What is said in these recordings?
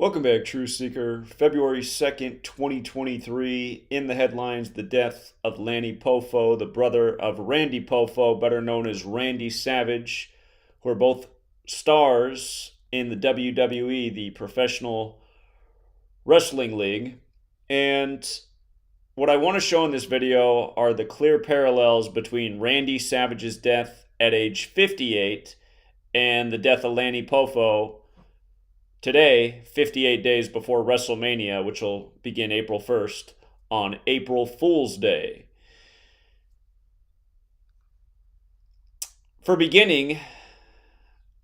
Welcome back, True Seeker. February 2nd, 2023. In the headlines, the death of Lanny Poffo, the brother of Randy Poffo, better known as Randy Savage, who are both stars in the WWE, the Professional Wrestling League. And what I want to show in this video are the clear parallels between Randy Savage's death at age 58 and the death of Lanny Poffo today, 58 days before WrestleMania, which will begin April 1st, on April Fool's Day. For beginning,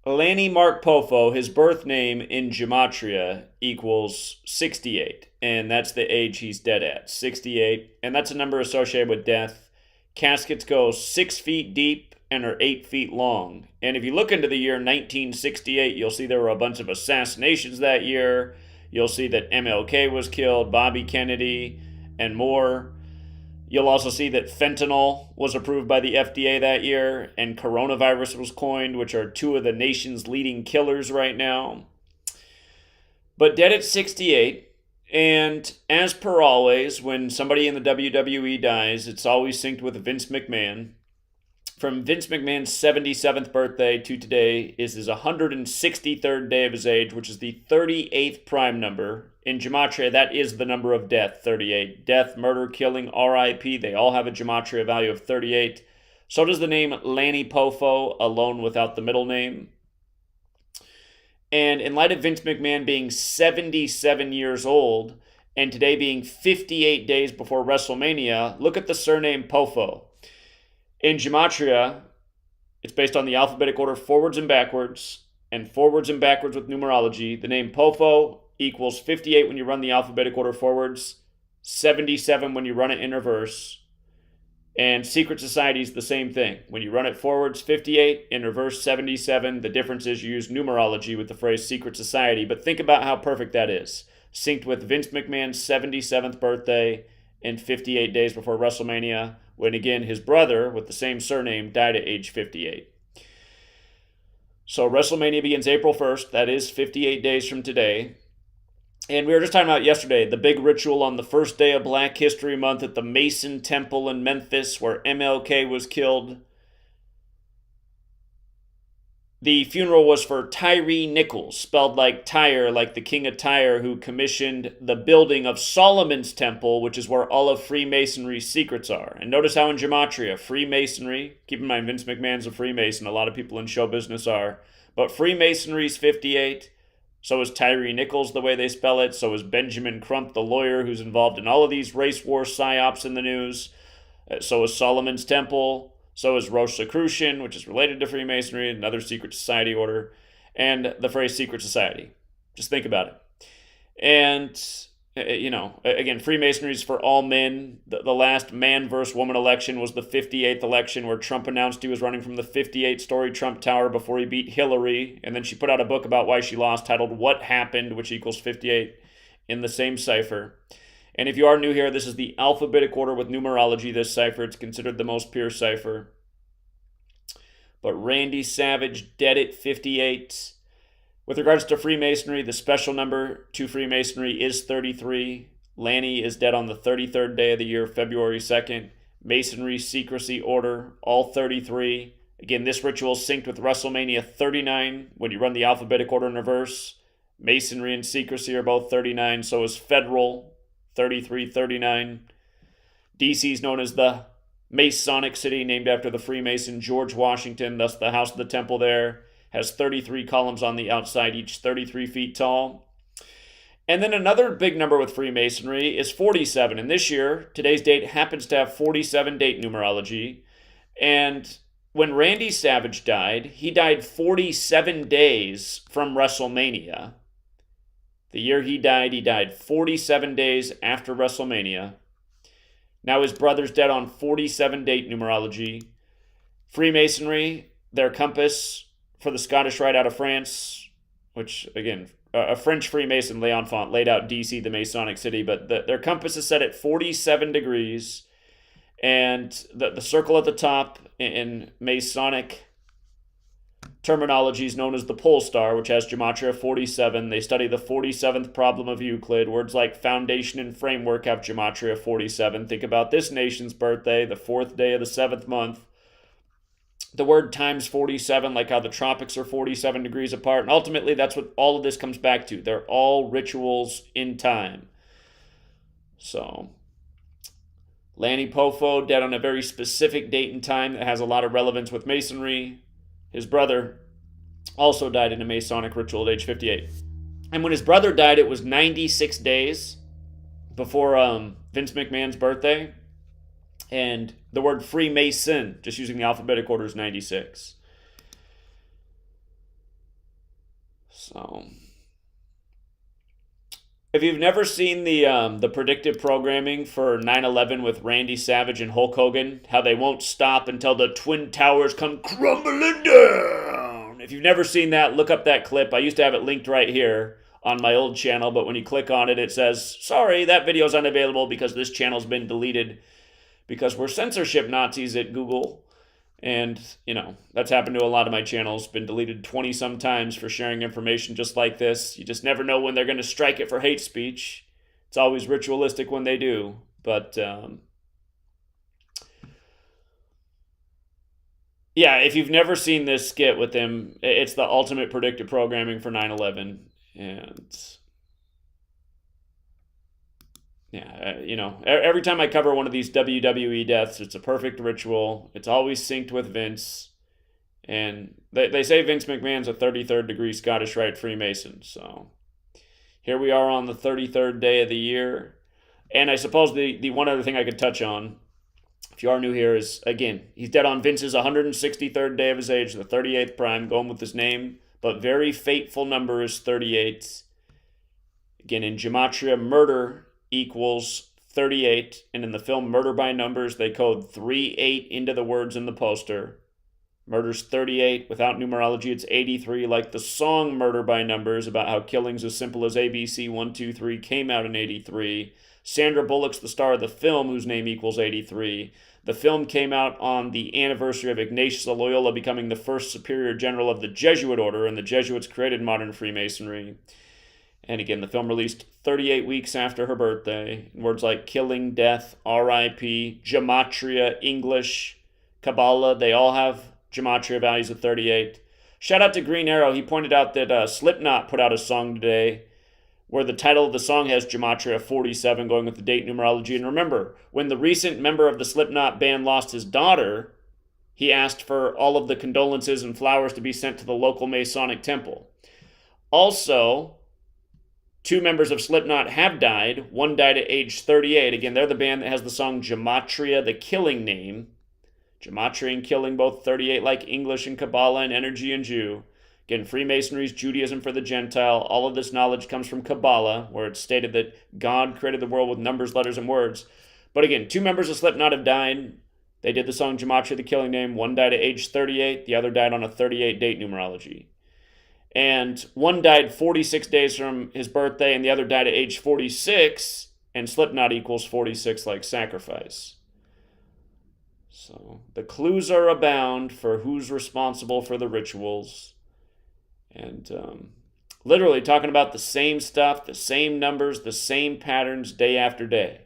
Lanny Mark Poffo, his birth name in Gematria equals 68, and that's the age he's dead at, 68, and that's a number associated with death. Caskets go 6 feet deep and are 8 feet long. And if you look into the year 1968, you'll see there were a bunch of assassinations that year. You'll see that MLK was killed, Bobby Kennedy, and more. You'll also see that fentanyl was approved by the FDA that year, and coronavirus was coined, which are two of the nation's leading killers right now. But dead at 68, and as per always, when somebody in the WWE dies, it's always synced with Vince McMahon. From Vince McMahon's 77th birthday to today is his 163rd day of his age, which is the 38th prime number. In Gematria, that is the number of death, 38. Death, murder, killing, RIP, they all have a Gematria value of 38. So does the name Lanny Poffo, alone without the middle name. And in light of Vince McMahon being 77 years old, and today being 58 days before WrestleMania, look at the surname Poffo. In Gematria, it's based on the alphabetic order forwards and backwards with numerology. The name Poffo equals 58 when you run the alphabetic order forwards, 77 when you run it in reverse. And Secret Society is the same thing. When you run it forwards, 58, in reverse, 77. The difference is you use numerology with the phrase Secret Society. But think about how perfect that is. Synced with Vince McMahon's 77th birthday and 58 days before WrestleMania, when again his brother with the same surname died at age 58. So WrestleMania begins April 1st. That is 58 days from today. And we were just talking about yesterday, the big ritual on the first day of Black History Month at the Mason Temple in Memphis where MLK was killed. The funeral was for Tyree Nichols, spelled like Tyre, like the king of Tyre, who commissioned the building of Solomon's Temple, which is where all of Freemasonry's secrets are. And notice how in Gematria, Freemasonry, keep in mind Vince McMahon's a Freemason, a lot of people in show business are, but Freemasonry's 58, so is Tyree Nichols the way they spell it, so is Benjamin Crump, the lawyer who's involved in all of these race war psyops in the news, so is Solomon's Temple. So is Rosicrucian, which is related to Freemasonry, another secret society order, and the phrase secret society. Just think about it. And, again, Freemasonry is for all men. The last man versus woman election was the 58th election where Trump announced he was running from the 58-story Trump Tower before he beat Hillary. And then she put out a book about why she lost titled What Happened, which equals 58 in the same cipher. And if you are new here, this is the alphabetic order with numerology, this cipher. It's considered the most pure cipher. But Randy Savage, dead at 58. With regards to Freemasonry, the special number to Freemasonry is 33. Lanny is dead on the 33rd day of the year, February 2nd. Masonry secrecy order, all 33. Again, this ritual is synced with WrestleMania 39 when you run the alphabetic order in reverse. Masonry and secrecy are both 39, so is federal, 3339. DC is known as the Masonic City, named after the Freemason George Washington, thus the House of the Temple there has 33 columns on the outside, each 33 feet tall. And then another big number with Freemasonry is 47. And this year, today's date happens to have 47 date numerology. And when Randy Savage died, he died 47 days from WrestleMania. The year he died 47 days after WrestleMania. Now his brother's dead on 47 date numerology. Freemasonry, their compass for the Scottish Rite out of France, which, again, a French Freemason, Léon Font, laid out DC, the Masonic city, but their compass is set at 47 degrees, and the circle at the top in Masonic terminology is known as the pole star, which has Gematria 47. They study the 47th problem of Euclid. Words like foundation and framework have Gematria 47. Think about this nation's birthday, the 4th day of the 7th month. The word times 47, like how the tropics are 47 degrees apart. And ultimately, that's what all of this comes back to. They're all rituals in time. So, Lanny Poffo, dead on a very specific date and time that has a lot of relevance with Masonry. His brother also died in a Masonic ritual at age 58. And when his brother died, it was 96 days before Vince McMahon's birthday. And the word Freemason, just using the alphabetic order, is 96. So, if you've never seen the predictive programming for 9/11 with Randy Savage and Hulk Hogan, how they won't stop until the Twin Towers come crumbling down. If you've never seen that, look up that clip. I used to have it linked right here on my old channel, but when you click on it, it says, sorry, that video's unavailable because this channel's been deleted because we're censorship Nazis at Google. And, you know, that's happened to a lot of my channels. Been deleted 20-some times for sharing information just like this. You just never know when they're going to strike it for hate speech. It's always ritualistic when they do. But, yeah, if you've never seen this skit with him, it's the ultimate predictive programming for 9/11. And, yeah, you know, every time I cover one of these WWE deaths, it's a perfect ritual. It's always synced with Vince. And they say Vince McMahon's a 33rd degree Scottish Rite Freemason. So here we are on the 33rd day of the year. And I suppose the one other thing I could touch on, if you are new here, is, again, he's dead on Vince's 163rd day of his age, the 38th prime, going with his name. But very fateful number is 38. Again, in Gematria, murder equals 38, and in the film Murder by Numbers, they code 38 into the words in the poster. Murder's 38. Without numerology, it's 83, like the song Murder by Numbers, about how killings as simple as ABC 1, 2, 3 came out in 83. Sandra Bullock's the star of the film, whose name equals 83. The film came out on the anniversary of Ignatius of Loyola becoming the first superior general of the Jesuit order, and the Jesuits created modern Freemasonry. And again, the film released 38 weeks after her birthday. Words like killing, death, RIP, Gematria, English, Kabbalah, they all have Gematria values of 38. Shout out to Green Arrow. He pointed out that Slipknot put out a song today where the title of the song has Gematria 47, going with the date numerology. And remember, when the recent member of the Slipknot band lost his daughter, he asked for all of the condolences and flowers to be sent to the local Masonic temple. Also, 2 members of Slipknot have died. One died at age 38. Again, they're the band that has the song Gematria, the killing name. Gematria and killing, both 38 like English and Kabbalah and energy and Jew. Again, Freemasonry's Judaism for the Gentile. All of this knowledge comes from Kabbalah, where it's stated that God created the world with numbers, letters, and words. But again, 2 members of Slipknot have died. They did the song Gematria, the killing name. One died at age 38. The other died on a 38 date numerology. And one died 46 days from his birthday, and the other died at age 46, and Slipknot equals 46 like sacrifice. So the clues are abound for who's responsible for the rituals. And literally talking about the same stuff, the same numbers, the same patterns day after day.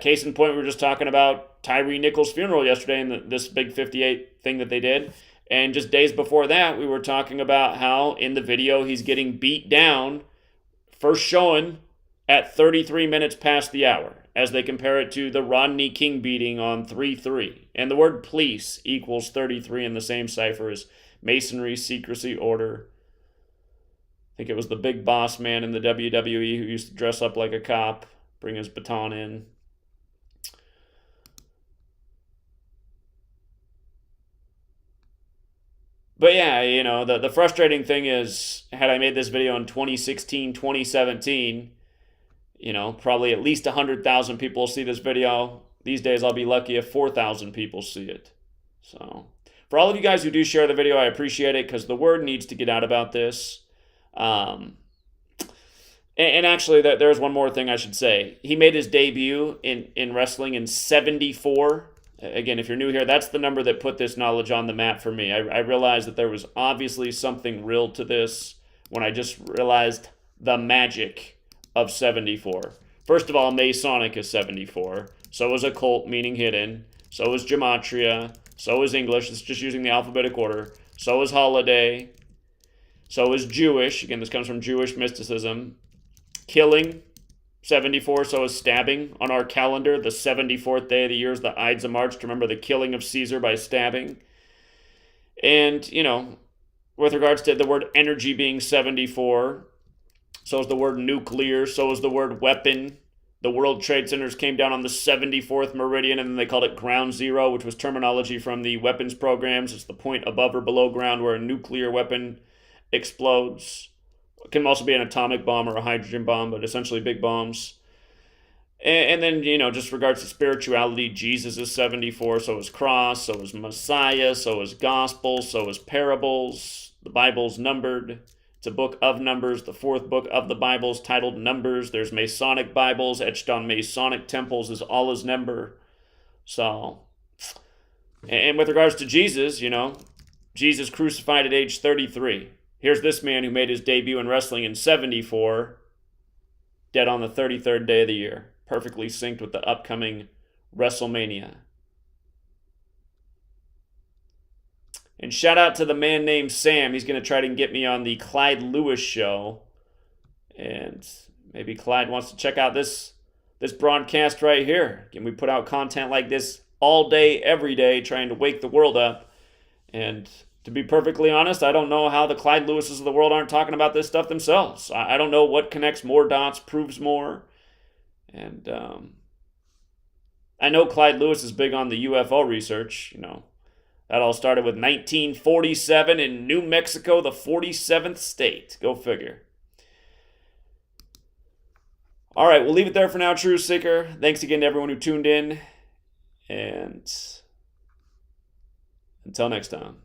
Case in point, we were just talking about Tyree Nichols' funeral yesterday and this big 58 thing that they did. And just days before that, we were talking about how in the video he's getting beat down, first showing at 33 minutes past the hour, as they compare it to the Rodney King beating on 3-3. And the word police equals 33 in the same cipher as Masonry, secrecy, order. I think it was the big boss man in the WWE who used to dress up like a cop, bring his baton in. But yeah, you know, the frustrating thing is, had I made this video in 2016, 2017, you know, probably at least 100,000 people will see this video. These days, I'll be lucky if 4,000 people see it. So, for all of you guys who do share the video, I appreciate it, because the word needs to get out about this. And actually, there's one more thing I should say. He made his debut in wrestling in 74. Again, if you're new here, that's the number that put this knowledge on the map for me. I realized that there was obviously something real to this when I just realized the magic of 74. First of all, Masonic is 74. So is occult, meaning hidden. So is Gematria. So is English. It's just using the alphabetic order. So is holiday. So is Jewish. Again, this comes from Jewish mysticism. Killing, 74. So is stabbing. On our calendar, the 74th day of the year is the Ides of March to remember the killing of Caesar by stabbing. And, with regards to the word energy being 74, so is the word nuclear, so is the word weapon. The World Trade Centers came down on the 74th meridian, and then they called it ground zero, which was terminology from the weapons programs. It's the point above or below ground where a nuclear weapon explodes. It can also be an atomic bomb or a hydrogen bomb, but essentially big bombs. And then, just regards to spirituality, Jesus is 74, so is cross, so is Messiah, so is gospel, so is parables. The Bible's numbered. It's a book of Numbers. The fourth book of the Bible is titled Numbers. There's Masonic Bibles etched on Masonic temples as all is number. So, and with regards to Jesus, Jesus crucified at age 33. Here's this man who made his debut in wrestling in 74, dead on the 33rd day of the year. Perfectly synced with the upcoming WrestleMania. And shout out to the man named Sam. He's going to try to get me on the Clyde Lewis show. And maybe Clyde wants to check out this broadcast right here. Again, we put out content like this all day, every day, trying to wake the world up. And to be perfectly honest, I don't know how the Clyde Lewises of the world aren't talking about this stuff themselves. I don't know what connects more dots, proves more. And I know Clyde Lewis is big on the UFO research, That all started with 1947 in New Mexico, the 47th state. Go figure. All right, we'll leave it there for now, Truth Seeker. Thanks again to everyone who tuned in. And until next time.